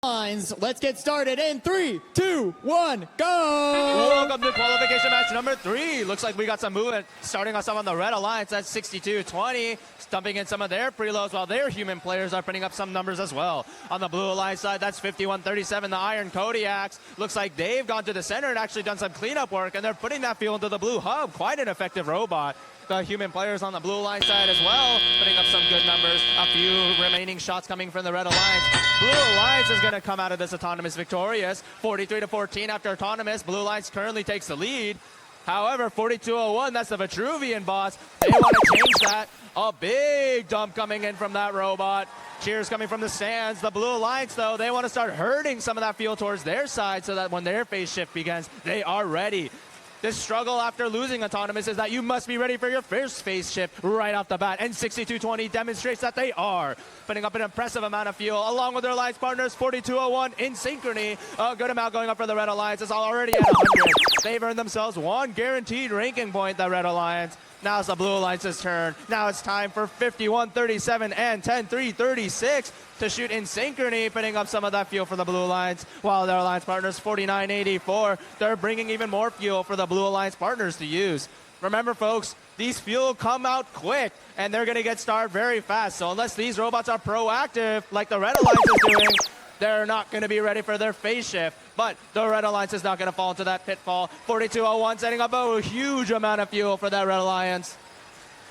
Lines. Let's get started in 3, 2, 1, go! Welcome to qualification match number 3. Looks like we got some movement starting us off on the red alliance. That's 62-20, dumping in some of their preloads while their human players are putting up some numbers as well. On the blue alliance side, that's 51-37, the Iron Kodiaks. Looks like they've gone to the center and actually done some cleanup work, and they're putting that fuel into the blue hub. Quite an effective robot. The human players on the blue alliance side as well, putting up some good numbers. A few remaining shots coming from the red alliance. Blue alliance is going to come out of this autonomous victorious. 43-14 after autonomous. Blue alliance currently takes the lead. However, 42-01, that's the Vitruvian boss. They want to change that. A big dump coming in from that robot. Cheers coming from the stands. The blue alliance, though, they want to start herding some of that fuel towards their side so that when their phase shift begins, they are ready. This struggle after losing autonomous is that you must be ready for your first phase shift right off the bat. And 62-20 demonstrates that they are putting up an impressive amount of fuel along with their alliance partners. 42-01 in synchrony. A good amount going up for the red alliance. It's already at 100. They've earned themselves one guaranteed ranking point, the red alliance. Now it's the blue alliance's turn. Now it's time for 51-37 and 10-3-36 to shoot in synchrony, putting up some of that fuel for the blue alliance, while their alliance partners 49-84. They're bringing even more fuel for the blue alliance partners to use. Remember, folks, these fuel come out quick, and they're going to get starved very fast. So unless these robots are proactive, like the red alliance is doing, they're not going to be ready for their phase shift. But the red alliance is not going to fall into that pitfall. 42-01 setting up a huge amount of fuel for that red alliance.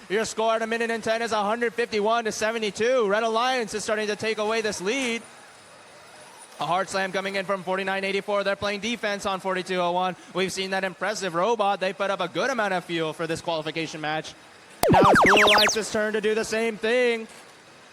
Your score at 1:10 is 151-72. Red alliance is starting to take away this lead. A hard slam coming in from 49-84. They're playing defense on 42-01. We've seen that impressive robot. They put up a good amount of fuel for this qualification match. Now it's blue alliance's turn to do the same thing.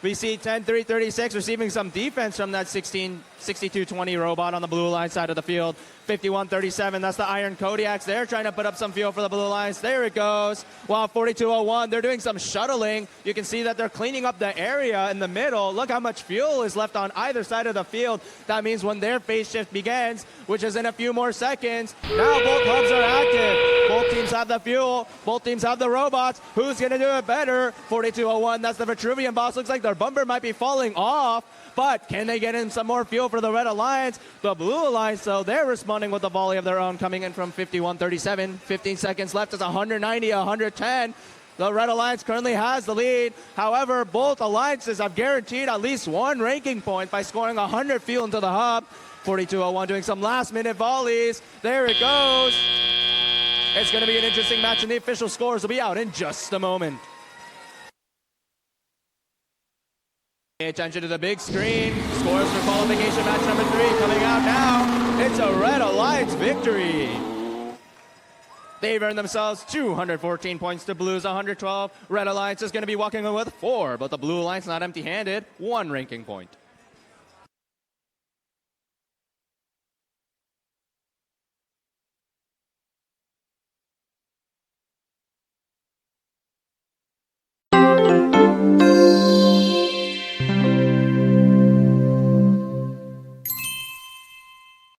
We see 10-3-36 receiving some defense from that 62-20 robot on the blue alliance side of the field. 51-37, that's the Iron Kodiaks. They're trying to put up some fuel for the blue alliance. There it goes. While 42-01, they're doing some shuttling. You can see that they're cleaning up the area in the middle. Look how much fuel is left on either side of the field. That means when their phase shift begins, which is in a few more seconds, now both hubs are active. Both teams have the fuel. Both teams have the robots. Who's going to do it better? 42-01, that's the Vitruvian boss. Looks like their bumper might be falling off. But can they get in some more fuel for the red alliance? The blue alliance, though, they're responding with a volley of their own coming in from 51-37. 15 seconds left. It's 190-110. The red alliance currently has the lead. However, both alliances have guaranteed at least one ranking point by scoring 100 fuel into the hub. 42-01 doing some last-minute volleys. There it goes. It's going to be an interesting match, and the official scores will be out in just a moment. Pay attention to the big screen. Scores for qualification match number 3 coming out now. It's a red alliance victory. They've earned themselves 214 points to blue's 112. Red alliance is going to be walking away with 4, but the blue alliance not empty-handed. 1 ranking point.